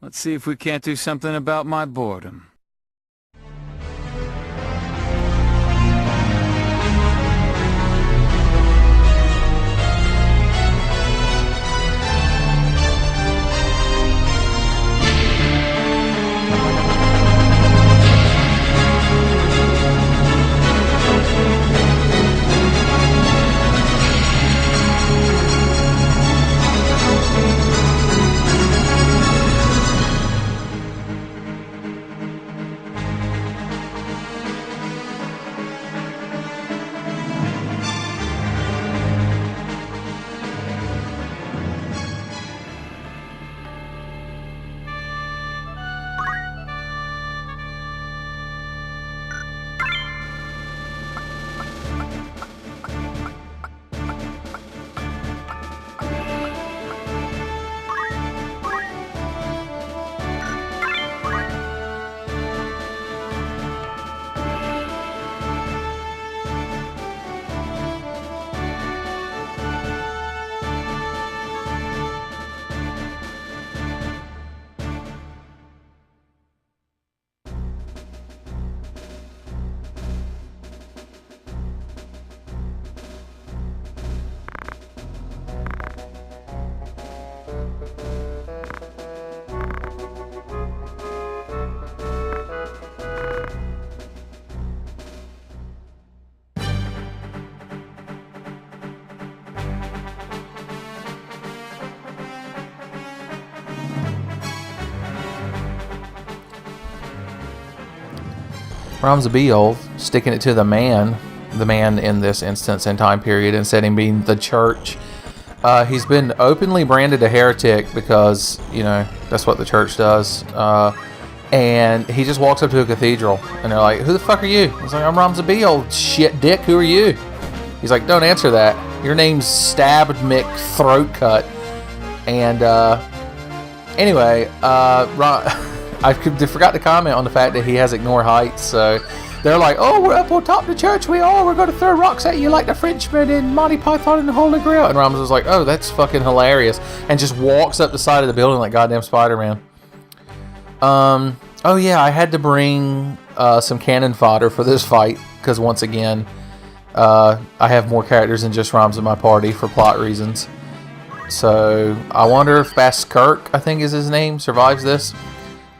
Let's see if we can't do something about my boredom. Ramza Beoulve sticking it to the man in this instance and time period, instead of being the church. He's been openly branded a heretic because, that's what the church does. And he just walks up to a cathedral and they're like, "Who the fuck are you?" He's like, "I'm Ramza Beoulve, shit dick, who are you?" He's like, "Don't answer that. Your name's Stabbed Mick Throat Cut." And anyway, I forgot to comment on the fact that he has ignore heights, so they're like, "Oh, we're up on top of the church, we are. We're going to throw rocks at you like the Frenchman in Monty Python and the Holy Grail." And Ramza was like, "Oh, that's fucking hilarious," and just walks up the side of the building like goddamn Spider-Man. Oh yeah, I had to bring some cannon fodder for this fight, because once again, I have more characters than just Ramza in my party for plot reasons. So, I wonder if Kirk, I think is his name, survives this.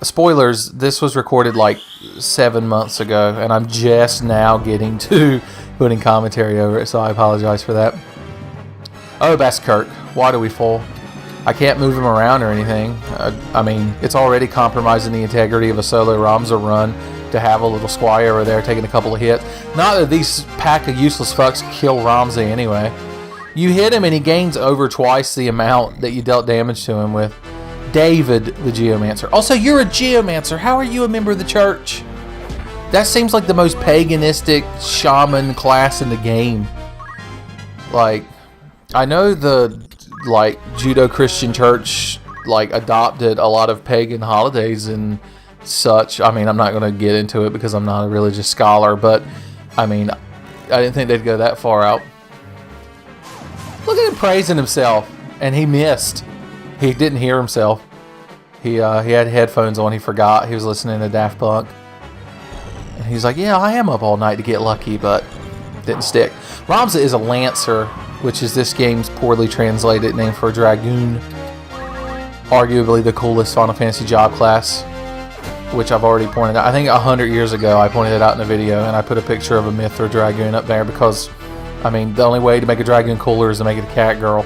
Spoilers, this was recorded like 7 months ago, and I'm just now getting to putting commentary over it, so I apologize for that. Oh, Kirk, why do we fall? I can't move him around or anything. I mean, it's already compromising the integrity of a solo Ramza run to have a little squire over there taking a couple of hits. Not that these pack of useless fucks kill Ramza anyway. You hit him and he gains over twice the amount that you dealt damage to him with. David the Geomancer. Also, you're a Geomancer. How are you a member of the church? That seems like the most paganistic shaman class in the game. Like, I know the Judo-Christian church adopted a lot of pagan holidays and such. I mean, I'm not going to get into it because I'm not a religious scholar, but I mean, I didn't think they'd go that far out. Look at him praising himself, and he missed. He didn't hear himself. He had headphones on. He forgot. He was listening to Daft Punk. And he's like, "Yeah, I am up all night to get lucky," but didn't stick. Ramza is a Lancer, which is this game's poorly translated name for a Dragoon. Arguably the coolest Final Fantasy job class, which I've already pointed out. I think 100 years ago I pointed it out in a video, and I put a picture of a Mithra Dragoon up there because, I mean, the only way to make a Dragoon cooler is to make it a cat girl.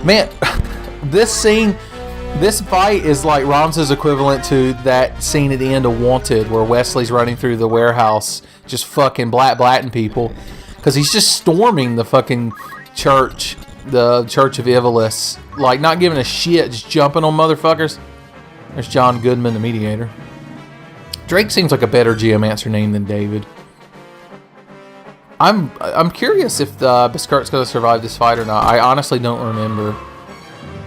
Man, this fight is like Ramza's equivalent to that scene at the end of Wanted where Wesley's running through the warehouse just fucking blatting people because he's just storming the fucking church, the Church of Ivalice, like not giving a shit, just jumping on motherfuckers. There's John Goodman, the mediator. Drake seems like a better Geomancer name than David. I'm curious if Biscart's going to survive this fight or not. I honestly don't remember.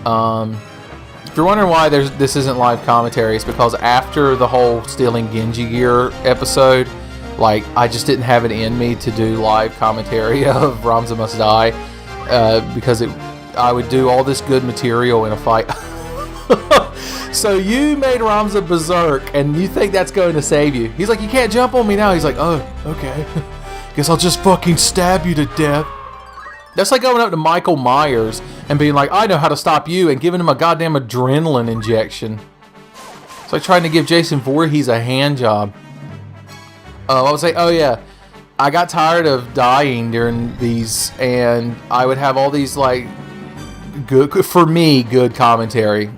If you're wondering why this isn't live commentary, it's because after the whole stealing Genji gear episode, I just didn't have it in me to do live commentary of Ramza Must Die, because I would do all this good material in a fight. So you made Ramza berserk, and you think that's going to save you. He's like, you can't jump on me now. He's like, oh, okay. Guess I'll just fucking stab you to death. That's like going up to Michael Myers and being like, I know how to stop you, and giving him a goddamn adrenaline injection. It's like trying to give Jason Voorhees a hand job. I would say, oh yeah, I got tired of dying during these, and I would have all these like good, for me, good commentary.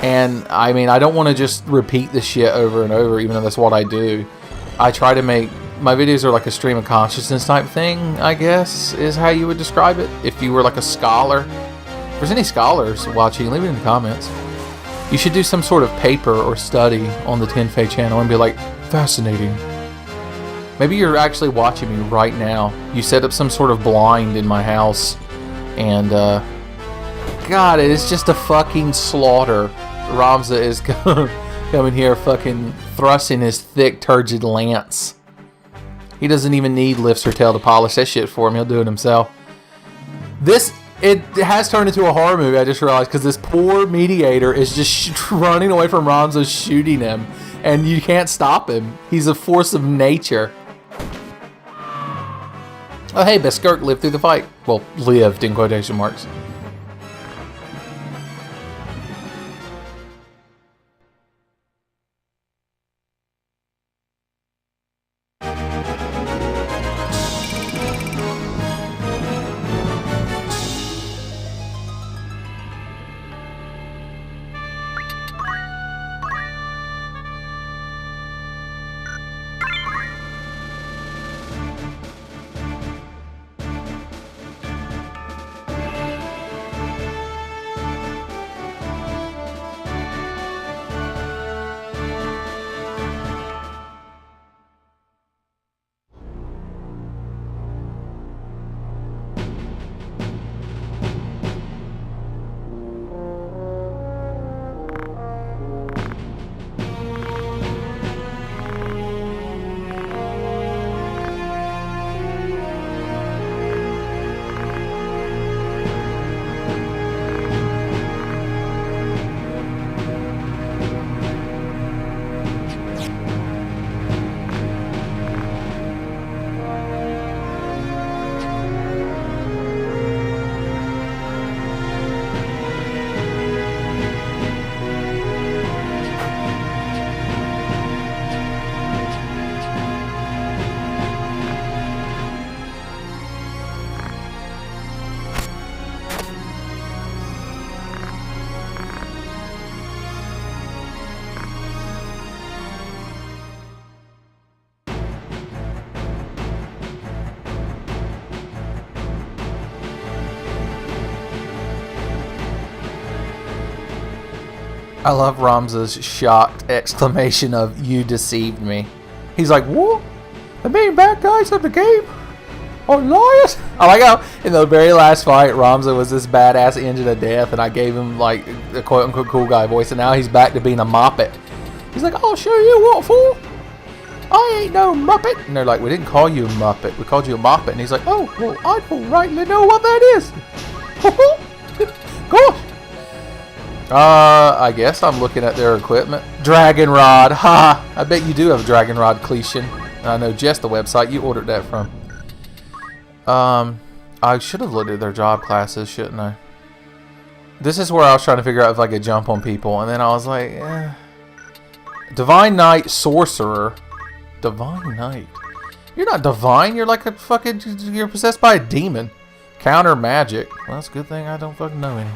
And I mean, I don't want to just repeat the shit over and over, even though that's what I do. I try to make my videos are like a stream of consciousness type thing, I guess, is how you would describe it. If you were like a scholar. If there's any scholars watching, leave it in the comments. You should do some sort of paper or study on the Tenfei channel and be like, fascinating. Maybe you're actually watching me right now. You set up some sort of blind in my house, and God, it is just a fucking slaughter. Ramza is coming here fucking thrusting his thick, turgid lance. He doesn't even need lifts or tail to polish that shit for him. He'll do it himself. It has turned into a horror movie, I just realized, because this poor mediator is just running away from Ramza, shooting him, and you can't stop him. He's a force of nature. Oh hey, Beskirk lived through the fight. Well, lived in quotation marks. I love Ramza's shocked exclamation of, you deceived me. He's like, what? The main bad guys of the game are liars? I like how in the very last fight, Ramza was this badass engine of death, and I gave him like a quote-unquote cool guy voice, and now he's back to being a Muppet. He's like, I'll show you what for. I ain't no Muppet. And they're like, we didn't call you a Muppet. We called you a Muppet. And he's like, oh, well, I don't rightly know what that is. Gosh. I guess I'm looking at their equipment. Dragon Rod. Ha! I bet you do have a Dragon Rod Cletion. I know just the website you ordered that from. I should have looked at their job classes, shouldn't I? This is where I was trying to figure out if I could jump on people, and then I was like, eh. Divine Knight Sorcerer. Divine Knight. You're not divine, you're like a fucking, you're possessed by a demon. Counter magic. Well, that's a good thing I don't fucking know any.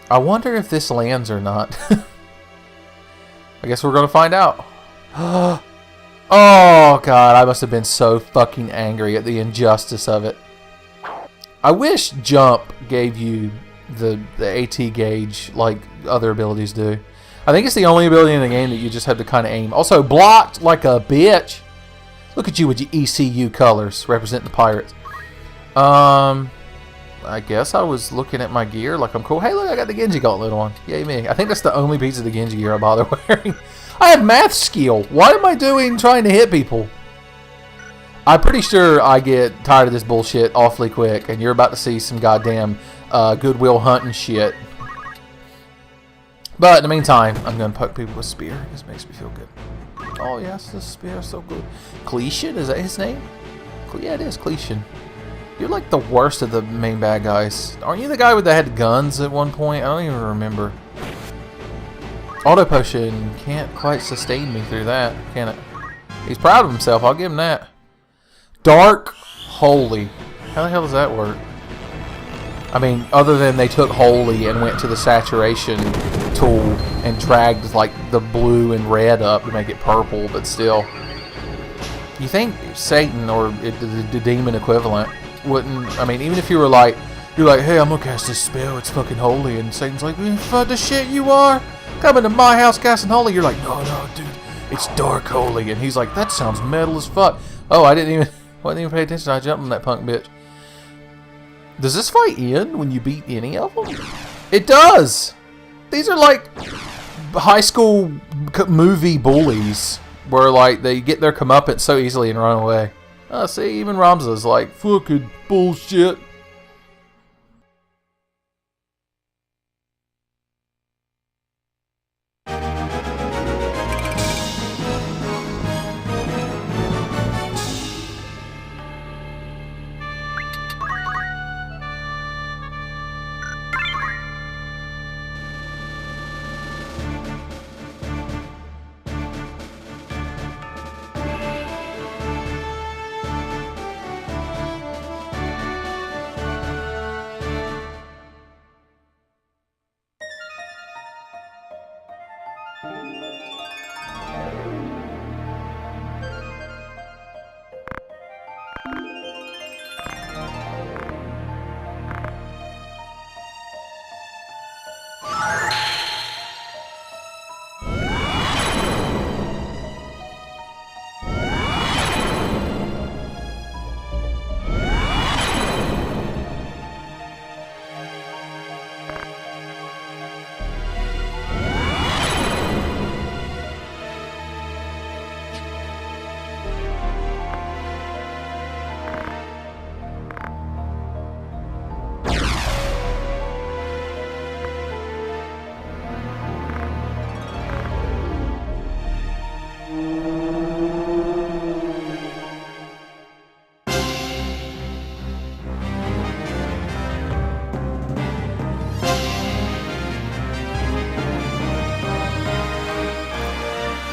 I wonder if this lands or not. I guess we're gonna find out. Oh god, I must have been so fucking angry at the injustice of it. I wish jump gave you the AT gauge like other abilities do. I think it's the only ability in the game that you just have to kind of aim. Also, blocked like a bitch. Look at you with your ECU colors representing the pirates. I guess I was looking at my gear like I'm cool. Hey, look, I got the Genji gauntlet on. Yay me. I think that's the only piece of the Genji gear I bother wearing. I have math skill. What am I doing trying to hit people? I'm pretty sure I get tired of this bullshit awfully quick, and you're about to see some goddamn Goodwill Hunting shit. But in the meantime, I'm going to poke people with a spear. This makes me feel good. Oh, yes, the spear is so good. Cletion? Is that his name? Yeah, it is. Cletion. You're like the worst of the main bad guys. Aren't you the guy that had guns at one point? I don't even remember. Auto potion can't quite sustain me through that, can it? He's proud of himself. I'll give him that. Dark Holy. How the hell does that work? I mean, other than they took Holy and went to the saturation tool and dragged like the blue and red up to make it purple, but still. You think Satan or the demon equivalent wouldn't, I mean, even if you were like, you're like, hey, I'm gonna cast this spell, it's fucking holy, and Satan's like, fuck the shit you are? Coming to my house casting holy? You're like, no, dude, it's dark holy. And he's like, that sounds metal as fuck. Oh, I wasn't even pay attention, I jumped on that punk bitch. Does this fight end when you beat any of them? It does! These are like high school movie bullies where like they get their comeuppance so easily and run away. See, even Ramza's like, fucking bullshit.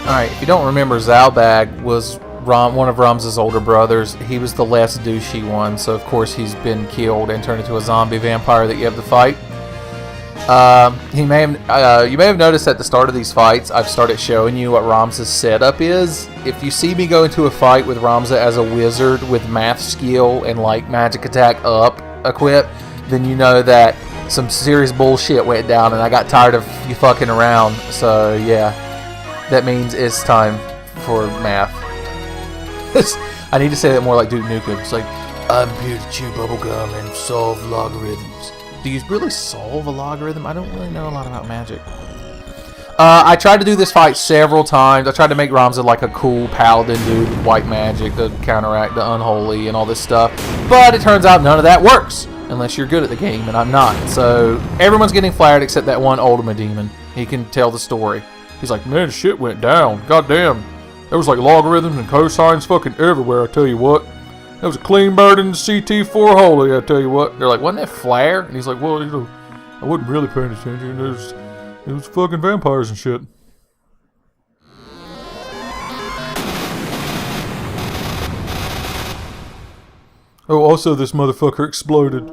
Alright, if you don't remember, Zalbag was one of Ramza's older brothers. He was the less douchey one, so of course he's been killed and turned into a zombie vampire that you have to fight. You may have noticed at the start of these fights, I've started showing you what Ramza's setup is. If you see me go into a fight with Ramza as a wizard with math skill and like magic attack up equipped, then you know that some serious bullshit went down and I got tired of you fucking around. So yeah, that means it's time for math. I need to say that more like Duke Nukem. It's like, I'm here to chew bubblegum and solve logarithms. Do you really solve a logarithm? I don't really know a lot about magic. I tried to do this fight several times. I tried to make Ramza like a cool paladin dude with white magic to counteract the unholy and all this stuff. But it turns out none of that works unless you're good at the game, and I'm not. So everyone's getting flared except that one Ultima demon. He can tell the story. He's like, man, shit went down. Goddamn. There was like logarithms and cosines fucking everywhere, I tell you what. That was a clean bird in the CT4 holy, I tell you what. They're like, wasn't that flare? And he's like, well, you know, I wasn't really paying attention. It was fucking vampires and shit. Oh, also this motherfucker exploded.